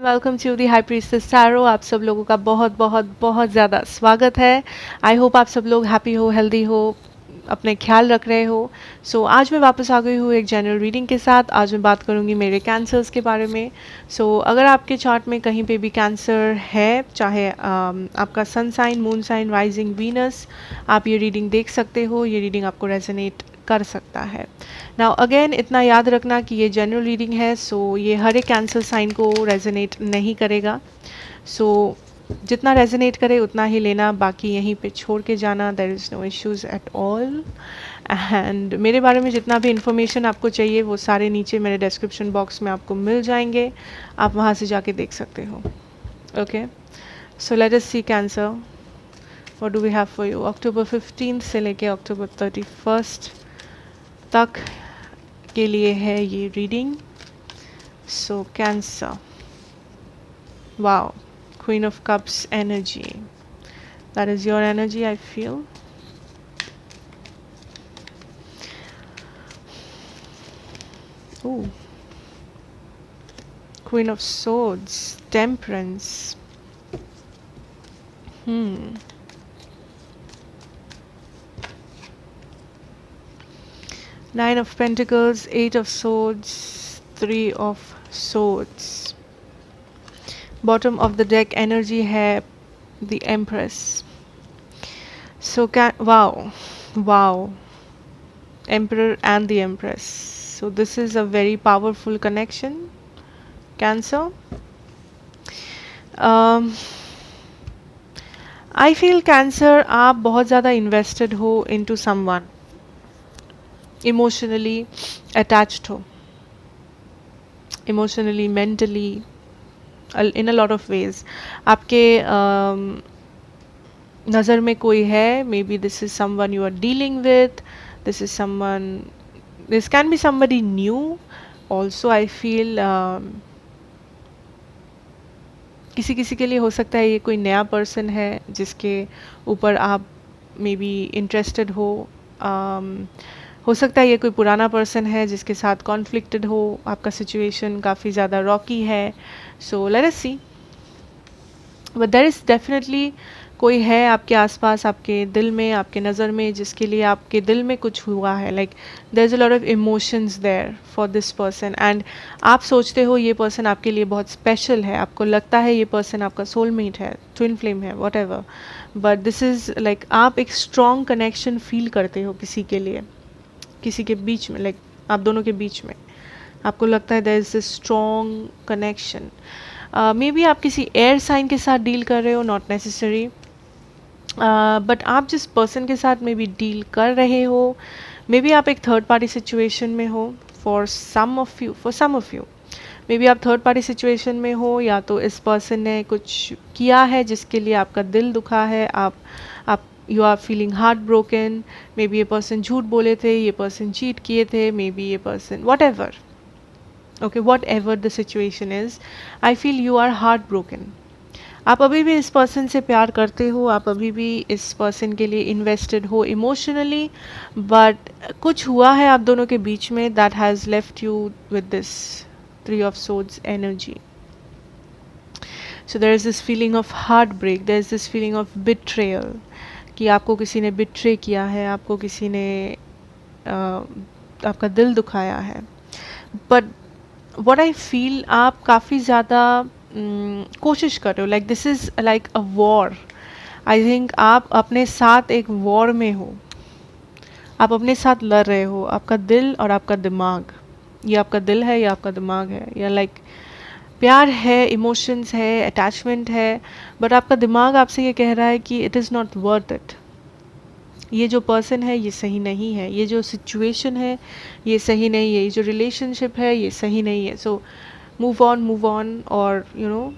Welcome to the high priestess tarot. आप सब लोगों का बहुत बहुत बहुत ज़्यादा स्वागत है। आई होप आप सब लोग हैप्पी हो, हेल्दी हो, अपने ख्याल रख रहे हो। आज मैं वापस आ गई हूँ एक जनरल रीडिंग के साथ। आज मैं बात करूँगी मेरे कैंसर्स के बारे में। अगर आपके चार्ट में कहीं पे भी कैंसर है, चाहे आपका sun sign, moon sign, rising, Venus, आप ये रीडिंग देख सकते हो। ये रीडिंग आपको रेजोनेट कर सकता है। नाउ अगेन इतना याद रखना कि ये जनरल रीडिंग है, ये हर एक कैंसर साइन को रेजोनेट नहीं करेगा। जितना रेजोनेट करे उतना ही लेना, बाकी यहीं पे छोड़ के जाना। There is no issues at all. And मेरे बारे में जितना भी इंफॉर्मेशन आपको चाहिए वो सारे नीचे मेरे डिस्क्रिप्शन बॉक्स में आपको मिल जाएंगे। आप वहाँ से जाके देख सकते हो। Okay, so let us see cancer, what do we have for you. अक्टूबर 15 से लेके अक्टूबर 31 तक के लिए है ये reading. Cancer, wow, queen of cups energy, that is your energy I feel. Queen of swords, temperance, Nine of Pentacles, Eight of Swords, Three of Swords. Bottom of the deck energy है the Empress. Wow, Emperor and the Empress. So this is a very powerful connection, Cancer. I feel Cancer, आप बहुत ज़्यादा invested हो into someone, emotionally attached हो, emotionally, mentally, in a lot of ways. आपके नज़र में कोई है, maybe this is someone you are dealing with, this is someone, this can be somebody new also. I feel किसी किसी के लिए हो सकता है ये कोई नया पर्सन है जिसके ऊपर आप मे बी इंटरेस्टेड हो सकता है ये कोई पुराना पर्सन है जिसके साथ कॉन्फ्लिक्टेड हो, आपका सिचुएशन काफ़ी ज़्यादा रॉकी है। So let us see, but there is definitely कोई है आपके आसपास, आपके दिल में, आपके नज़र में, जिसके लिए आपके दिल में कुछ हुआ है। Like there is a lot of emotions there for this person, and आप सोचते हो ये पर्सन आपके लिए बहुत स्पेशल है, आपको लगता है ये पर्सन आपका सोलमेट है, ट्विन फ्लेम है, what ever. But this is like आप एक स्ट्रॉन्ग कनेक्शन फील करते हो किसी के लिए, किसी के बीच में, लाइक आप दोनों के बीच में आपको लगता है there is a strong connection. Maybe आप किसी एयर साइन के साथ डील कर रहे हो, नॉट नेसेसरी, बट आप जिस पर्सन के साथ मे बी डील कर रहे हो, मे बी आप एक थर्ड पार्टी सिचुएशन में हो। For some of you maybe आप थर्ड पार्टी सिचुएशन में हो, या तो इस पर्सन ने कुछ किया है जिसके लिए आपका दिल दुखा है, आप you are feeling heart broken. Maybe ये पर्सन झूठ बोले थे, ये पर्सन चीट किए थे, मे बी ये person whatever, okay, whatever the situation is, I feel you are heart broken. आप अभी भी इस पर्सन से प्यार करते हो, आप अभी भी इस पर्सन के लिए इन्वेस्टेड हो इमोशनली, बट कुछ हुआ है आप दोनों के बीच में that has left you with this three of swords energy. So there is this feeling of heart break, there is this feeling of betrayal, कि आपको किसी ने बिट्रे किया है, आपको किसी ने आपका दिल दुखाया है। बट व्हाट आई फील, आप काफ़ी ज़्यादा कोशिश कर रहे हो, like this is like a war. I think आप अपने साथ एक वॉर में हो, आप अपने साथ लड़ रहे हो, आपका दिल और आपका दिमाग, ये आपका दिल है या आपका दिमाग है, या लाइक प्यार है, इमोशंस है, अटैचमेंट है, बट आपका दिमाग आपसे ये कह रहा है कि it is not worth it, ये जो पर्सन है ये सही नहीं है, ये जो सिचुएशन है ये सही नहीं है, ये जो रिलेशनशिप है ये सही नहीं है। सो मूव ऑन, और you know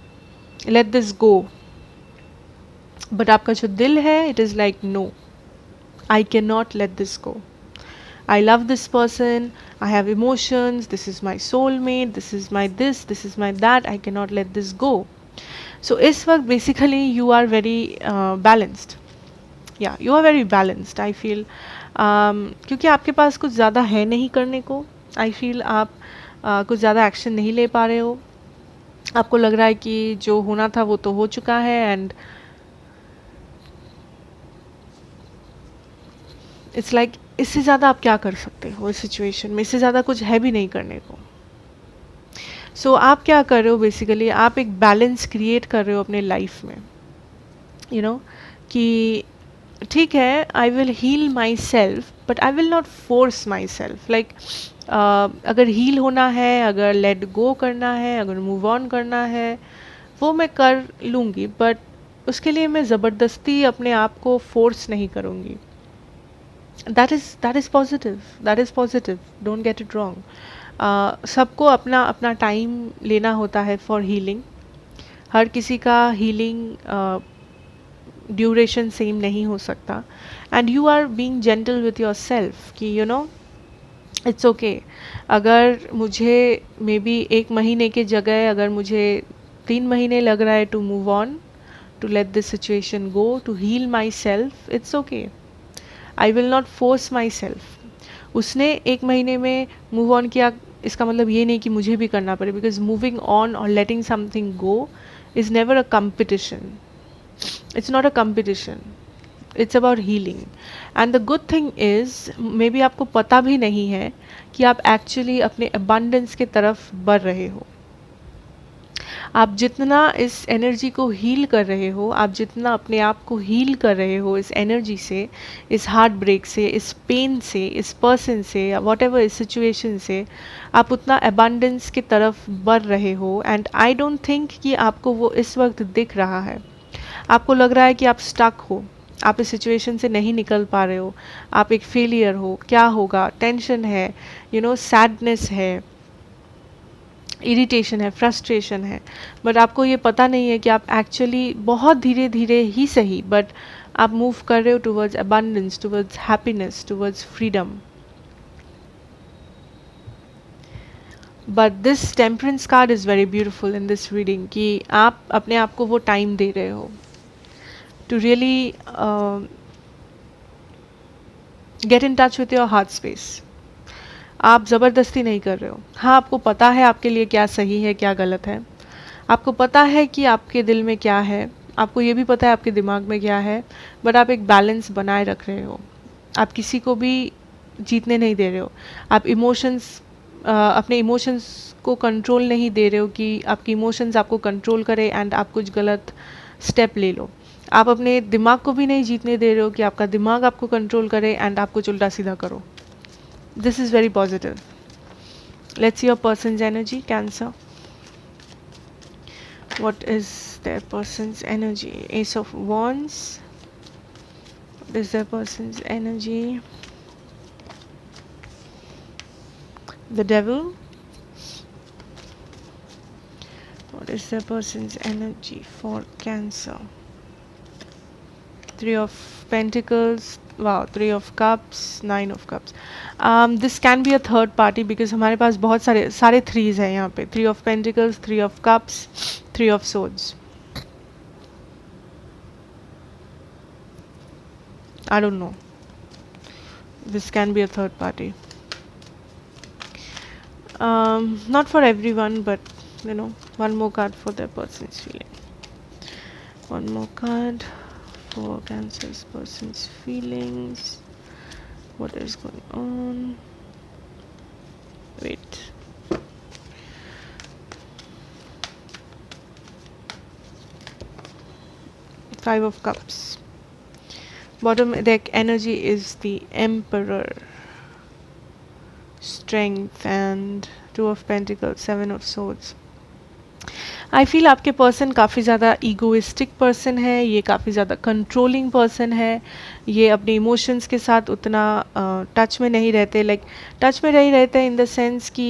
let this go. But आपका जो दिल है it is like no, I can not let this go, I love this person, I have emotions, this is my soulmate, this is my that, I cannot let this go. So इस वक्त basically you are very balanced, yeah, you are very balanced I feel, क्योंकि आपके पास कुछ ज़्यादा है नहीं करने को। I feel आप कुछ ज़्यादा एक्शन नहीं ले पा रहे हो, आपको लग रहा है कि जो होना था वो तो हो चुका है, एंड इट्स लाइक इससे ज़्यादा आप क्या कर सकते हो इस सिचुएशन में, इससे ज़्यादा कुछ है भी नहीं करने को। सो आप क्या कर रहे हो बेसिकली, आप एक बैलेंस क्रिएट कर रहे हो अपने लाइफ में, यू नो, कि ठीक है, I will heal myself but I will not force myself. Like अगर हील होना है, अगर लेट गो करना है, अगर मूव ऑन करना है, वो मैं कर लूँगी, बट उसके लिए मैं ज़बरदस्ती अपने आप को फोर्स नहीं करूँगी। That is positive, that is positive, don't get it wrong. सबको अपना अपना टाइम लेना होता है फॉर हीलिंग। हर किसी का हीलिंग ड्यूरेशन सेम नहीं हो सकता, and you are being gentle with yourself कि यू नो इट्स ओके। अगर मुझे मे बी 1 महीने के जगह अगर मुझे 3 महीने लग रहा है to move on, to let this situation go, to heal myself, it's okay. I will not force myself. उसने 1 महीने में मूव ऑन किया, इसका मतलब ये नहीं कि मुझे भी करना पड़े, बिकॉज मूविंग ऑन और letting something go is never a competition, it's not a competition, it's about healing. And the good thing is, may be आपको पता भी नहीं है कि आप एक्चुअली अपने abundance के तरफ बढ़ रहे हो। आप जितना इस एनर्जी को हील कर रहे हो, आप जितना अपने आप को हील कर रहे हो इस एनर्जी से, इस हार्ट ब्रेक से, इस पेन से, इस पर्सन से, वॉट एवर इस सिचुएशन से, आप उतना abundance की तरफ बढ़ रहे हो। एंड आई डोंट थिंक कि आपको वो इस वक्त दिख रहा है। आपको लग रहा है कि आप स्टक हो, आप इस सिचुएशन से नहीं निकल पा रहे हो, आप एक फेलियर हो, क्या होगा, टेंशन है, यू नो, सैडनेस है, इरिटेशन है, फ्रस्ट्रेशन है, बट आपको ये पता नहीं है कि आप एक्चुअली बहुत धीरे धीरे ही सही, बट आप मूव कर रहे हो towards abundance, towards happiness, towards freedom. But this temperance card is very beautiful in this reading कि आप अपने आप को वो टाइम दे रहे हो to really get in touch with your heart space. आप ज़बरदस्ती नहीं कर रहे हो। हाँ, आपको पता है आपके लिए क्या सही है, क्या गलत है, आपको पता है कि आपके दिल में क्या है, आपको ये भी पता है आपके दिमाग में क्या है, बट आप एक बैलेंस बनाए रख रहे हो। आप किसी को भी जीतने नहीं दे रहे हो। आप अपने इमोशंस को कंट्रोल नहीं दे रहे हो कि आपके इमोशंस आपको कंट्रोल करे एंड आप कुछ गलत स्टेप ले लो। आप अपने दिमाग को भी नहीं जीतने दे रहे हो कि आपका दिमाग आपको कंट्रोल करे एंड आप कुछ उल्टा सीधा करो। This is very positive. Let's see your person's energy, Cancer. What is their person's energy? Ace of wands. What is their person's energy? The devil. What is their person's energy for Cancer? Three of Pentacles, wow, Three of Cups, Nine of Cups. This can be a third party because हमारे पास बहुत सारे threes हैं यहाँ पे। Three of Pentacles, Three of Cups, Three of Swords. I don't know. This can be a third party. Not for everyone, but you know, one more card for their person's feeling. One more card for Cancer's person's feelings. What is going on? Wait. Five of Cups. Bottom deck energy is the Emperor. Strength and Two of Pentacles, Seven of Swords. I feel आपके person काफ़ी ज़्यादा egoistic person है, ये काफ़ी ज़्यादा controlling person है, ये अपने इमोशंस के साथ उतना टच में नहीं रहते। लाइक टच में नहीं रहते इन द सेंस कि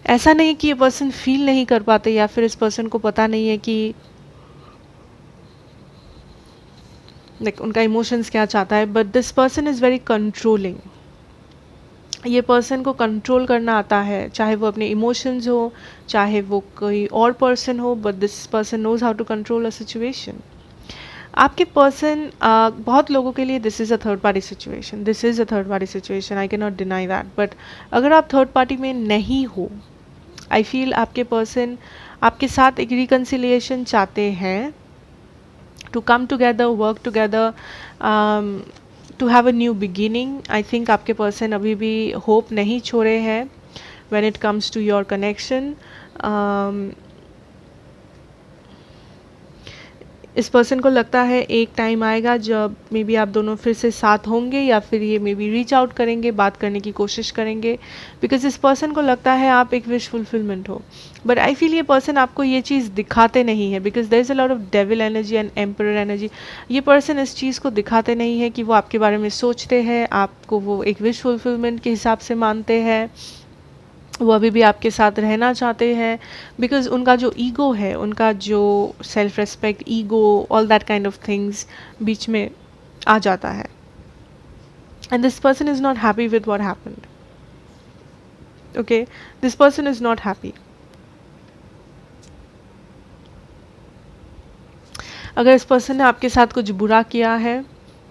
ऐसा नहीं कि ये पर्सन फील नहीं कर पाते या फिर इस पर्सन को पता नहीं है कि लाइक उनका इमोशंस क्या चाहता है, but this person is very controlling. ये पर्सन को कंट्रोल करना आता है, चाहे वो अपने इमोशंस हो, चाहे वो कोई और पर्सन हो, but this person knows how to control a situation. आपके पर्सन बहुत लोगों के लिए this is a third party situation, this is a third party situation, I can not deny that. But अगर आप थर्ड पार्टी में नहीं हो, आई फील आपके पर्सन आपके साथ एक रिकन्सिलिएशन चाहते हैं, to come together, work together, to have a new beginning. I think आपके पर्सन अभी भी होप नहीं छोड़े हैं when it comes to your connection. इस पर्सन को लगता है एक टाइम आएगा जब मे बी आप दोनों फिर से साथ होंगे, या फिर ये मे बी रीच आउट करेंगे, बात करने की कोशिश करेंगे, बिकॉज इस पर्सन को लगता है आप एक विश फुलफिलमेंट हो. बट आई फील ये पर्सन आपको ये चीज़ दिखाते नहीं है, because there is a lot of devil energy and emperor energy. ये पर्सन इस चीज़ को दिखाते नहीं है कि वो आपके बारे में सोचते हैं, आपको वो एक विश फुलफिलमेंट के हिसाब से मानते हैं, वो अभी भी आपके साथ रहना चाहते हैं, बिकॉज उनका जो ईगो है, उनका जो self respect, ego, all that kind of things बीच में आ जाता है. And this person is not happy with what happened. Okay, this person is not happy. अगर इस पर्सन ने आपके साथ कुछ बुरा किया है,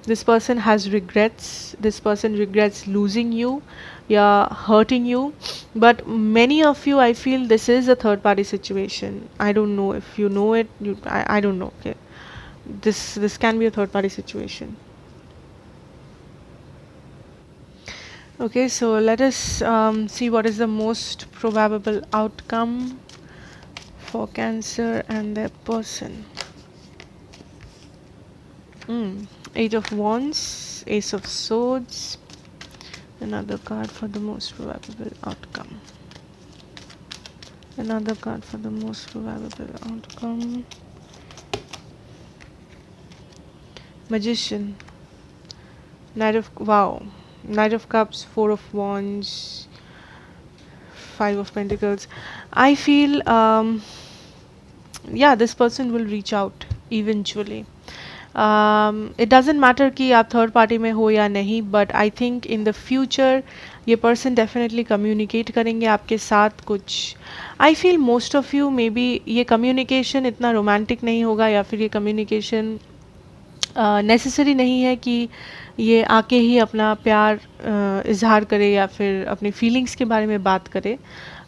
this person has regrets, this person regrets losing you, yeah, hurting you, but many of you, I feel this is a third party situation. I don't know if you know it, I don't know. Okay, this can be a third party situation. Okay, so let us see what is the most probable outcome for Cancer and their person. Eight of Wands, Ace of Swords, another card for the most probable outcome. Another card for the most probable outcome. Magician, Knight of Cups, Four of Wands, Five of Pentacles. I feel yeah, this person will reach out eventually. It doesn't matter कि आप third party में हो या नहीं, but I think in the future ये person definitely communicate करेंगे आपके साथ कुछ. I feel most of you maybe ये कम्युनिकेशन इतना रोमांटिक नहीं होगा, या फिर ये कम्युनिकेशन नेसेसरी नहीं है कि ये आके ही अपना प्यार इजहार करे या फिर अपनी फीलिंग्स के बारे में बात करे.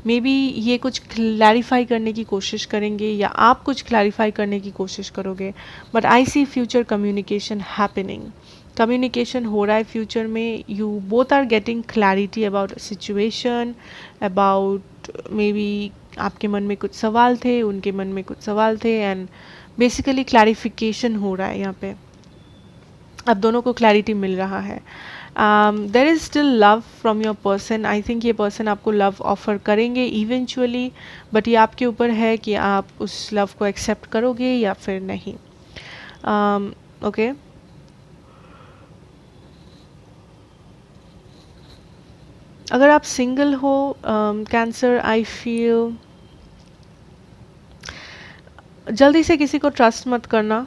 मे बी ये कुछ क्लैरिफाई करने की कोशिश करेंगे, या आप कुछ क्लैरिफाई करने की कोशिश करोगे. But I see future communication happening. Communication हो रहा है फ्यूचर में. You both are getting clarity about situation, about maybe आपके मन में कुछ सवाल थे, उनके मन में कुछ सवाल थे, एंड बेसिकली क्लैरिफिकेशन हो रहा है यहाँ पे. अब दोनों को क्लैरिटी मिल रहा है. There is still love from your person. I think ये पर्सन आपको लव ऑफर करेंगे इवेंचुअली, बट ये आपके ऊपर है कि आप उस लव को एक्सेप्ट करोगे या फिर नहीं. ओके, अगर आप सिंगल हो कैंसर, आई फील जल्दी से किसी को ट्रस्ट मत करना,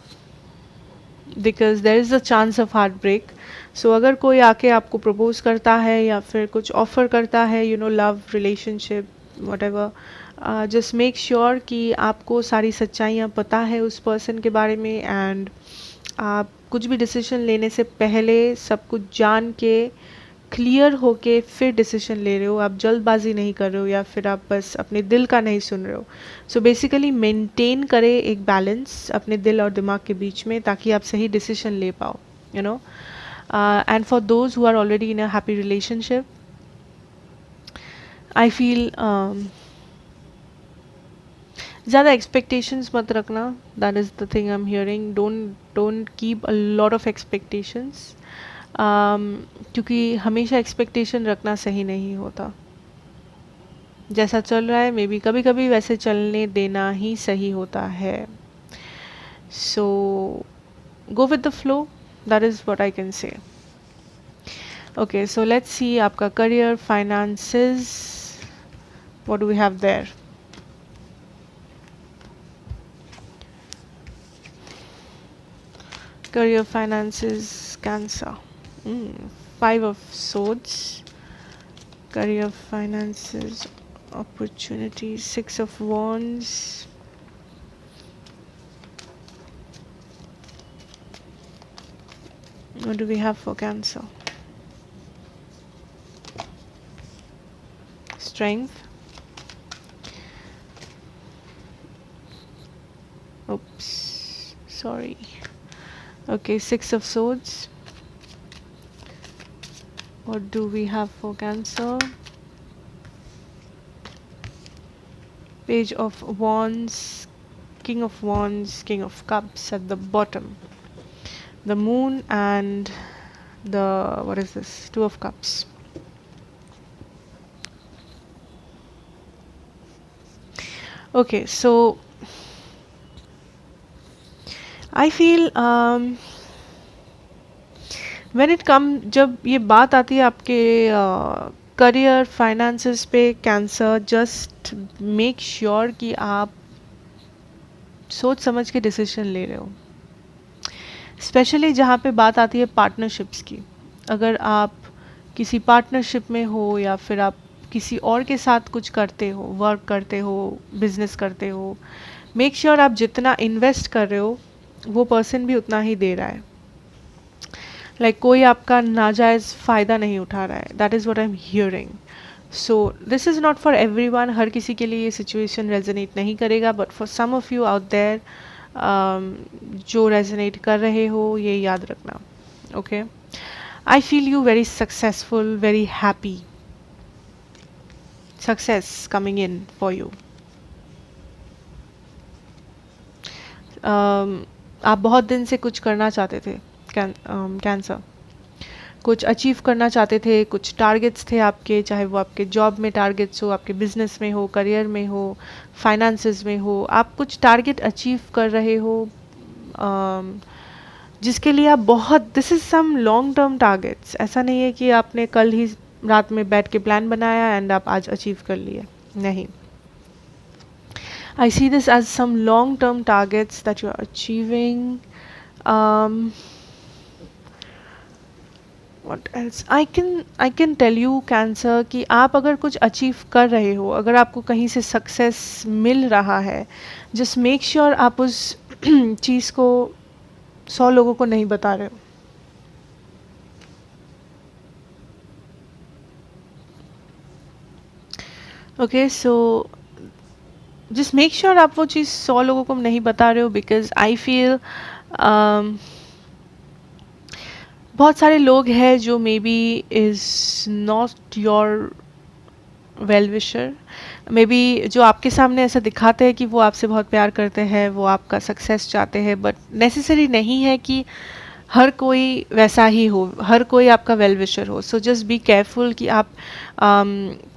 because there is a chance of heart break. So अगर कोई आके आपको प्रपोज करता है या फिर कुछ ऑफर करता है, you know, love, relationship, what ever, just make sure कि आपको सारी सच्चाइयाँ पता है उस पर्सन के बारे में, एंड आप कुछ भी डिसीजन लेने से पहले सब कुछ जान के क्लियर होके फिर डिसीजन ले रहे हो. आप जल्दबाजी नहीं कर रहे हो, या फिर आप बस अपने दिल का नहीं सुन रहे हो. सो बेसिकली मेंटेन करें एक बैलेंस अपने दिल और दिमाग के बीच में, ताकि आप सही डिसीजन ले पाओ, you know. And for those who are already in a happy relationship, I feel ज़्यादा एक्सपेक्टेशंस मत रखना. That is the thing I am hearing. Don't keep a lot of expectations, क्योंकि हमेशा एक्सपेक्टेशन रखना सही नहीं होता. जैसा चल रहा है मे बी कभी कभी वैसे चलने देना ही सही होता है. So go with the flow, that is what I can say. Okay, so let's see आपका career, finances, what do we have there. Career, finances, Cancer. Five of Swords. Career, finances, opportunities. Six of Wands. What do we have for Cancer? Strength. oops, sorry. Okay, Six of Swords. What do we have for Cancer? Page of Wands, King of Cups at the bottom. The Moon and the, what is this? Two of Cups. Okay, so I feel when it come, जब ये बात आती है आपके career finances पे cancer, just make sure कि आप सोच समझ के डिसीजन ले रहे हो, स्पेशली जहाँ पे बात आती है पार्टनरशिप्स की. अगर आप किसी पार्टनरशिप में हो या फिर आप किसी और के साथ कुछ करते हो, वर्क करते हो, बिजनेस करते हो, मेक श्योर आप जितना इन्वेस्ट कर रहे हो वो पर्सन भी उतना ही दे रहा है. कोई आपका नाजायज़ फ़ायदा नहीं उठा रहा है. That is what I am hearing. So this is not for everyone. हर किसी के लिए ये सिचुएशन रेजोनेट नहीं करेगा, but for some of you out there जो रेजोनेट कर रहे हो, ये याद रखना. Okay, I feel you very successful, very happy. Success coming in for you. आप बहुत दिन से कुछ करना चाहते थे, कैंसर, कुछ अचीव करना चाहते थे, कुछ टारगेट्स थे आपके, चाहे वो आपके जॉब में टारगेट्स हो, आपके बिजनेस में हो, करियर में हो, फाइनेंसेस में हो. आप कुछ टारगेट अचीव कर रहे हो जिसके लिए आप बहुत, this is some long term targets. ऐसा नहीं है कि आपने कल ही रात में बैठ के प्लान बनाया एंड आप आज अचीव कर लिए. नहीं, I see this as some long-term targets that you are achieving. What else? I can tell you Cancer कि आप अगर कुछ अचीव कर रहे हो, अगर आपको कहीं से सक्सेस मिल रहा है, just make sure आप उस चीज़ को 100 लोगों को नहीं बता रहे हो. Okay, so just make sure आप वो चीज़ 100 लोगों को नहीं बता रहे हो, because I feel बहुत सारे लोग हैं जो may be is not your well wisher. May be जो आपके सामने ऐसा दिखाते हैं कि वो आपसे बहुत प्यार करते हैं, वो आपका सक्सेस चाहते हैं, बट नेसेसरी नहीं है कि हर कोई वैसा ही हो, हर कोई आपका वेल विशर हो. सो जस्ट बी केयरफुल कि आप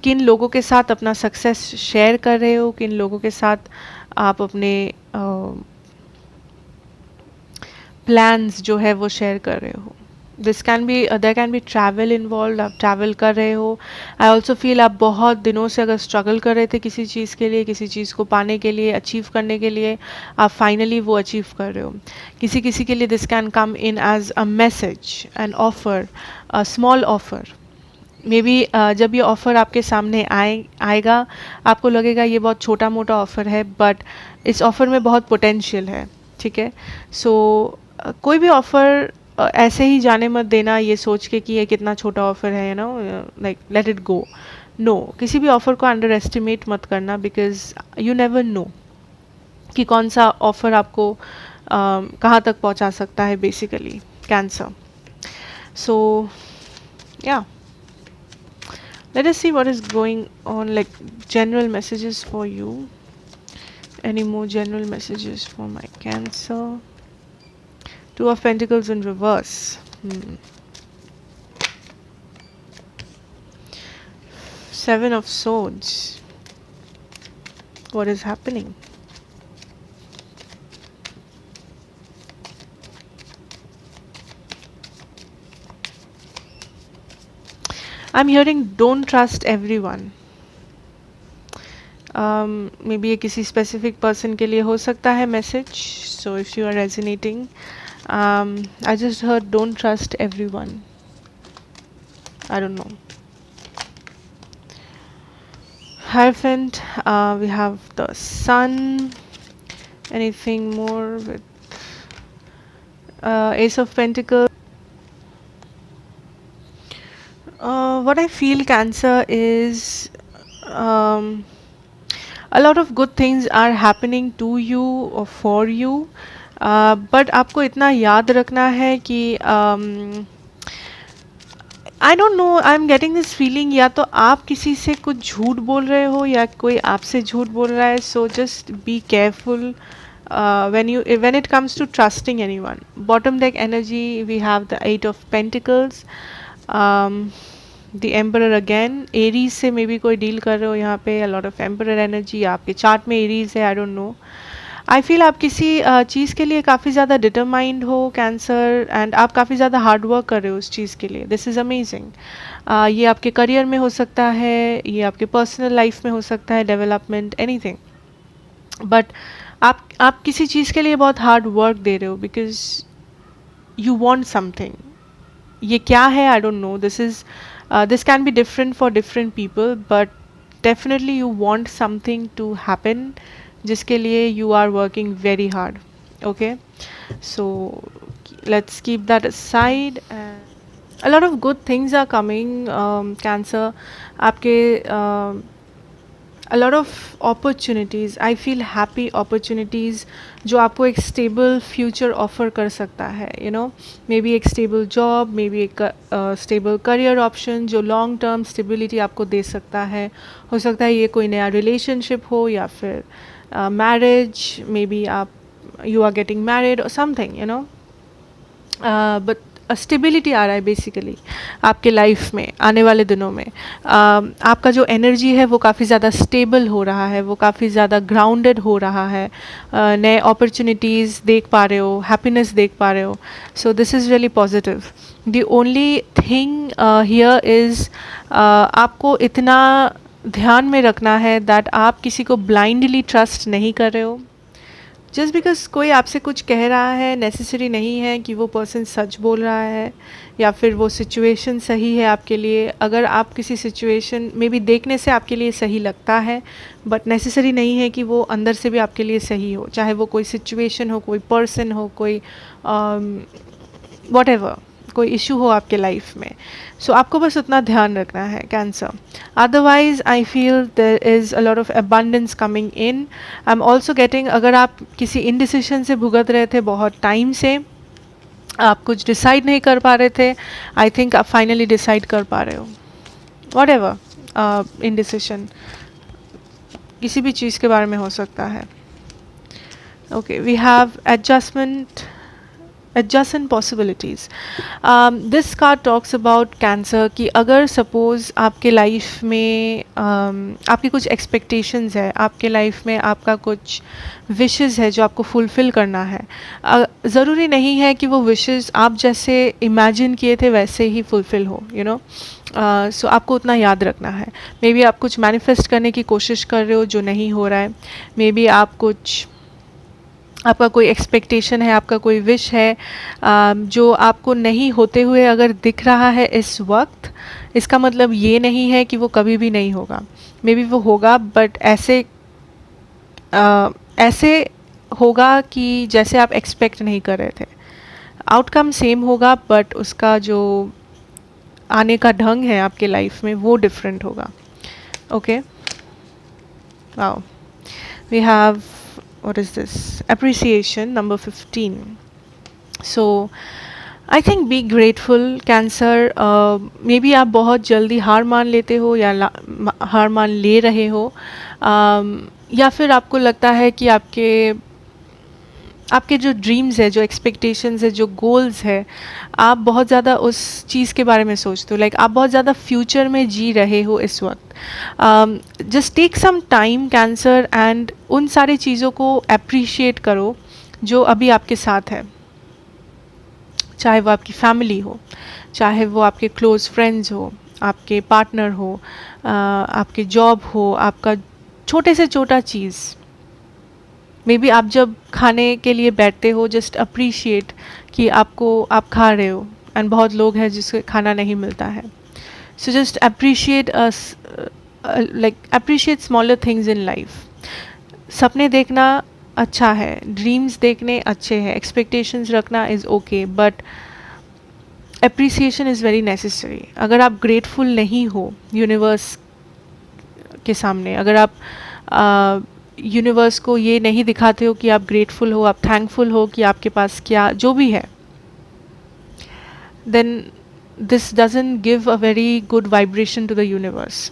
किन लोगों के साथ अपना सक्सेस शेयर कर रहे हो, किन लोगों के साथ आप अपने प्लान्स जो है वो शेयर कर रहे हो. This can be, there can be travel involve. आप ट्रैवल कर रहे हो. आई ऑल्सो फील आप बहुत दिनों से अगर स्ट्रगल कर रहे थे किसी चीज़ के लिए, किसी चीज़ को पाने के लिए, अचीव करने के लिए, आप फाइनली वो अचीव कर रहे हो. किसी किसी के लिए this can come in as a message, an offer, a small offer. Maybe जब ये ऑफ़र आपके सामने आएगा, आपको लगेगा ये बहुत छोटा मोटा ऑफ़र है, बट इस ऑफ़र में बहुत पोटेंशियल है. ठीक है, सो कोई भी ऑफ़र ऐसे ही जाने मत देना ये सोच के कि ये कितना छोटा ऑफ़र है, like let it go. No, किसी भी ऑफ़र को अंडर एस्टिमेट मत करना, बिकॉज यू नेवर नो कि कौन सा ऑफ़र आपको कहाँ तक पहुँचा सकता है, बेसिकली कैंसर. सो या, let us see what is going on, like general messages for you. Any more general messages for my Cancer? Two of Pentacles in reverse. Seven of Swords. What is happening? I'm hearing don't trust everyone. Maybe ये किसी specific person के लिए हो सकता है message. So if you are resonating, I just heard don't trust everyone. I don't know. Hierophant, we have the Sun. Anything more with Ace of Pentacles? What I feel Cancer is a lot of good things are happening to you or for you, but आपको इतना याद रखना है कि आई don't no, I am getting this feeling, या तो आप किसी से कुछ झूठ बोल रहे हो या कोई आपसे झूठ बोल रहा है. So just be careful when it comes to trusting anyone. Bottom deck energy, we have the 8 of Pentacles, the Emperor again. Aries से मे बी कोई डील कर रहे हो यहाँ पे. a lot of Emperor energy. आपके चार्ट में Aries है, I don't no. I feel आप किसी चीज़ के लिए काफ़ी ज़्यादा डिटरमाइंड हो कैंसर, एंड आप काफ़ी ज़्यादा हार्ड वर्क कर रहे हो उस चीज़ के लिए. This is amazing. ये आपके करियर में हो सकता है, ये आपके पर्सनल लाइफ में हो सकता है, डेवलपमेंट, एनीथिंग. बट आप किसी चीज़ के लिए बहुत हार्ड वर्क दे रहे हो बिकॉज यू वॉन्ट समथिंग. ये क्या है I don't know. This can be different for different people, but definitely you want something to happen जिसके लिए you are working very hard. Okay, so let's keep that aside. a lot of good things are coming, cancer. आपके a lot of opportunities, I feel happy opportunities जो आपको एक stable future offer कर सकता है. you know, maybe एक stable job, maybe एक stable career option जो long term stability आपको दे सकता है. हो सकता है ये कोई नया relationship हो या फिर marriage, maybe आप you are getting married or something, you know. but stability आ रहा है बेसिकली आपके लाइफ में आने वाले दिनों में. आपका जो एनर्जी है वो काफ़ी ज़्यादा स्टेबल हो रहा है, वो काफ़ी ज़्यादा ग्राउंडेड हो रहा है. नए अपॉर्चुनिटीज़ देख पा रहे हो, हैप्पीनेस देख पा रहे हो. सो this is really positive. The only thing here is आपको इतना ध्यान में रखना है दैट आप किसी को ब्लाइंडली ट्रस्ट नहीं कर रहे हो. जस्ट बिकॉज कोई आपसे कुछ कह रहा है नेसेसरी नहीं है कि वो पर्सन सच बोल रहा है या फिर वो सिचुएशन सही है आपके लिए. अगर आप किसी सिचुएशन में भी देखने से आपके लिए सही लगता है, बट नेसेसरी नहीं है कि वो अंदर से भी आपके लिए सही हो. चाहे वो कोई सिचुएशन हो, कोई पर्सन हो, कोई व्हाटएवर, कोई इशू हो आपके लाइफ में. सो आपको बस उतना ध्यान रखना है Cancer. Otherwise I feel there is a lot of abundance coming in. I am also getting, अगर आप किसी इनडिसीजन से भुगत रहे थे बहुत टाइम से, आप कुछ डिसाइड नहीं कर पा रहे थे, आई थिंक आप फाइनली डिसाइड कर पा रहे हो. व्हाटएवर इनडिसीजन किसी भी चीज़ के बारे में हो सकता है. Okay, we have adjacent possibilities. This card talks about cancer कि अगर सपोज आपके लाइफ में आपकी कुछ एक्सपेक्टेशंस है, आपके लाइफ में आपका कुछ विशेस है जो आपको फुलफ़िल करना है. ज़रूरी नहीं है कि वो विशेस आप जैसे इमेजिन किए थे वैसे ही फुलफ़िल हो, यू नो. सो आपको उतना याद रखना है. मे बी आप कुछ मैनिफेस्ट करने की कोशिश कर रहे हो जो नहीं हो रहा है. मे बी आपका कोई एक्सपेक्टेशन है, आपका कोई विश है जो आपको नहीं होते हुए अगर दिख रहा है इस वक्त, इसका मतलब ये नहीं है कि वो कभी भी नहीं होगा. मे बी वो होगा, बट ऐसे होगा कि जैसे आप एक्सपेक्ट नहीं कर रहे थे. आउटकम सेम होगा, बट उसका जो आने का ढंग है आपके लाइफ में वो डिफरेंट होगा. Okay, wow, we have, what is this, appreciation, number 15. So I think be grateful, cancer. maybe आप बहुत जल्दी हार मान लेते हो या हार मान ले रहे हो, या फिर आपको लगता है कि आपके जो ड्रीम्स है, जो एक्सपेक्टेशंस है, जो गोल्स है, आप बहुत ज़्यादा उस चीज़ के बारे में सोचते हो. लाइक आप बहुत ज़्यादा फ्यूचर में जी रहे हो इस वक्त. Just take some time Cancer, and उन सारी चीज़ों को अप्रिशिएट करो जो अभी आपके साथ है. चाहे वो आपकी फैमिली हो, चाहे वो आपके क्लोज फ्रेंड्स हो, आपके पार्टनर हो, आपके जॉब हो, आपका छोटे से छोटा चीज़. मे बी आप जब खाने के लिए बैठते हो, जस्ट अप्रिशिएट कि आप खा रहे हो, एंड बहुत लोग हैं जिसको खाना नहीं मिलता है. So just appreciate appreciate smaller things in life. सपने देखना अच्छा है, ड्रीम्स देखने अच्छे हैं, एक्सपेक्टेशंस रखना is okay, but appreciation is very necessary. अगर आप ग्रेटफुल नहीं हो यूनिवर्स के सामने, अगर आप यूनिवर्स को ये नहीं दिखाते हो कि आप ग्रेटफुल हो, आप थैंकफुल हो कि आपके पास क्या जो भी है, then this doesn't give a very good vibration to the universe.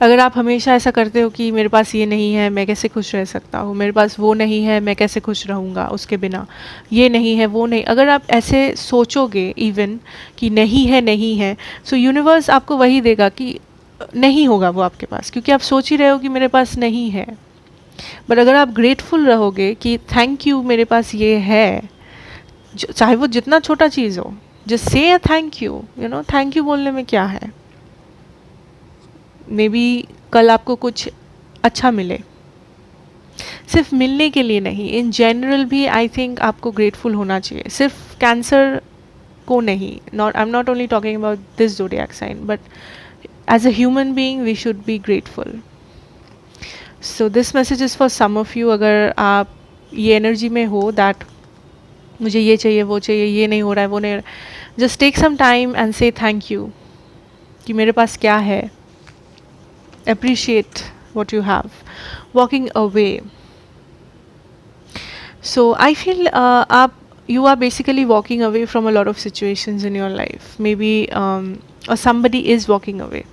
अगर आप हमेशा ऐसा करते हो कि मेरे पास ये नहीं है, मैं कैसे खुश रह सकता हूँ, मेरे पास वो नहीं है, मैं कैसे खुश रहूँगा उसके बिना, ये नहीं है, वो नहीं, अगर आप ऐसे सोचोगे इवन कि नहीं है, सो यूनिवर्स आपको वही देगा कि नहीं होगा वो आपके पास, क्योंकि आप सोच ही रहे हो कि मेरे पास नहीं है. बट अगर आप ग्रेटफुल रहोगे कि थैंक यू मेरे पास ये है, चाहे वो जितना छोटा चीज़ हो, just say a thank you, you know, thank you बोलने में क्या है. मे बी कल आपको कुछ अच्छा मिले, सिर्फ मिलने के लिए नहीं, इन जनरल भी आई थिंक आपको ग्रेटफुल होना चाहिए. सिर्फ कैंसर को नहीं, not, I am not only talking about this zodiac sign, but as a human being we should be grateful. So this message is for some of you. अगर आप ये energy में हो दैट मुझे ये चाहिए, वो चाहिए, ये नहीं हो रहा है, वो नहीं हो रहा है, just take some time and say thank you कि मेरे पास क्या है. Appreciate what you have. Walking away. So I feel you are basically walking away from a lot of situations in your life. Maybe or somebody is walking away.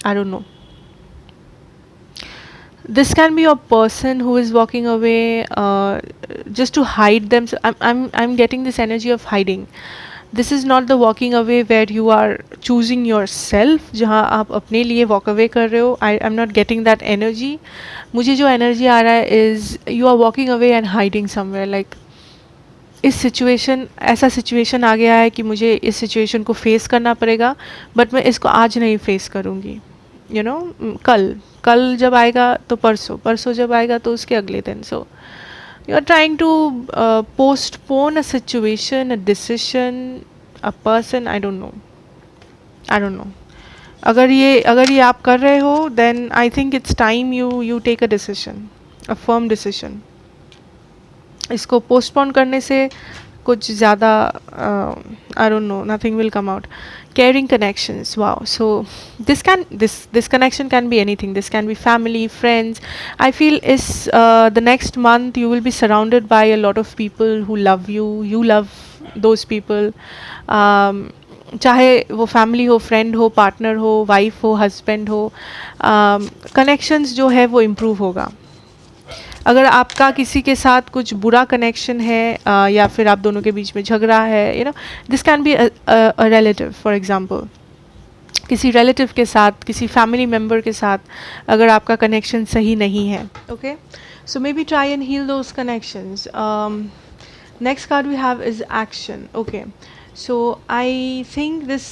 I don't know. This can be a person who is walking away just to hide them. So I'm getting this energy of hiding. This is not the walking away where you are choosing yourself, जहाँ आप अपने लिए walk away कर रहे हो. I'm not getting that energy. मुझे जो energy आ रहा है is you are walking away and hiding somewhere. Like इस situation, ऐसा situation आ गया है कि मुझे इस situation को face करना पड़ेगा, but मैं इसको आज नहीं face करूँगी. You know, कल जब आएगा तो परसों जब आएगा तो उसके अगले दिन. So you are trying to postpone a situation, a decision, a person. I don't know. अगर ये आप कर रहे हो, then I think it's time you take a decision, a firm decision. इसको postpone करने से कुछ ज़्यादा I don't know, nothing will come out. Caring connections, wow. So this connection can be anything. This can be family, friends. I feel is the next month you will be surrounded by a lot of people who love you. You love those people. चाहे वो family हो, friend हो, partner हो, wife हो, husband हो, connections जो है वो improve होगा. अगर आपका किसी के साथ कुछ बुरा कनेक्शन है या फिर आप दोनों के बीच में झगड़ा है, you know, this can be a relative. For example किसी रिलेटिव के साथ, किसी फैमिली मेम्बर के साथ अगर आपका कनेक्शन सही नहीं है, okay, so maybe try and heal those connections. Next card we have is action. Okay, so I think this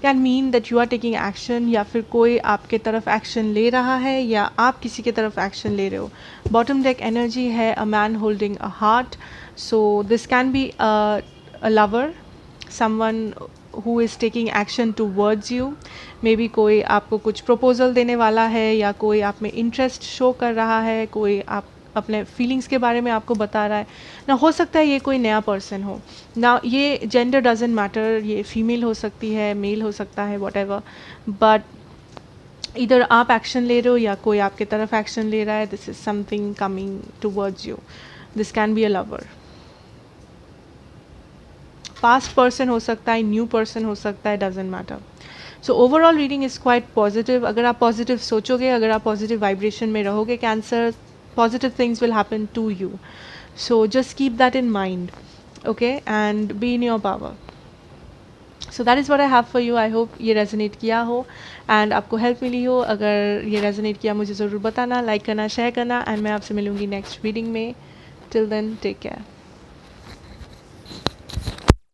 can mean that you are taking action, या फिर कोई आपके तरफ एक्शन ले रहा है या आप किसी के तरफ एक्शन ले रहे हो. बॉटम डेक एनर्जी है a man holding a heart. So this can be a lover, someone who is taking action towards you. May be कोई आपको कुछ प्रपोजल देने वाला है, या कोई आप में इंटरेस्ट शो कर रहा है, कोई आप अपने फीलिंग्स के बारे में आपको बता रहा है ना. हो सकता है ये कोई नया पर्सन हो ना, ये जेंडर डजेंट मैटर, ये फीमेल हो सकती है, मेल हो सकता है, वॉट एवर, बट इधर आप एक्शन ले रहे हो या कोई आपके तरफ एक्शन ले रहा है. This is something coming towards you. This can be a lover. Past person हो सकता है, न्यू पर्सन हो सकता है, doesn't matter. So overall reading is quite positive. अगर आप पॉजिटिव सोचोगे, अगर आप पॉजिटिव वाइब्रेशन में रहोगे, cancer, positive things will happen to you. So just keep that in mind, okay, and be in your power. So that is what I have for you. I hope ये resonate किया हो and आपको help मिली हो. अगर ये resonate किया मुझे ज़रूर बताना, like करना, share करना, and मैं आपसे मिलूँगी next reading में. Till then, take care.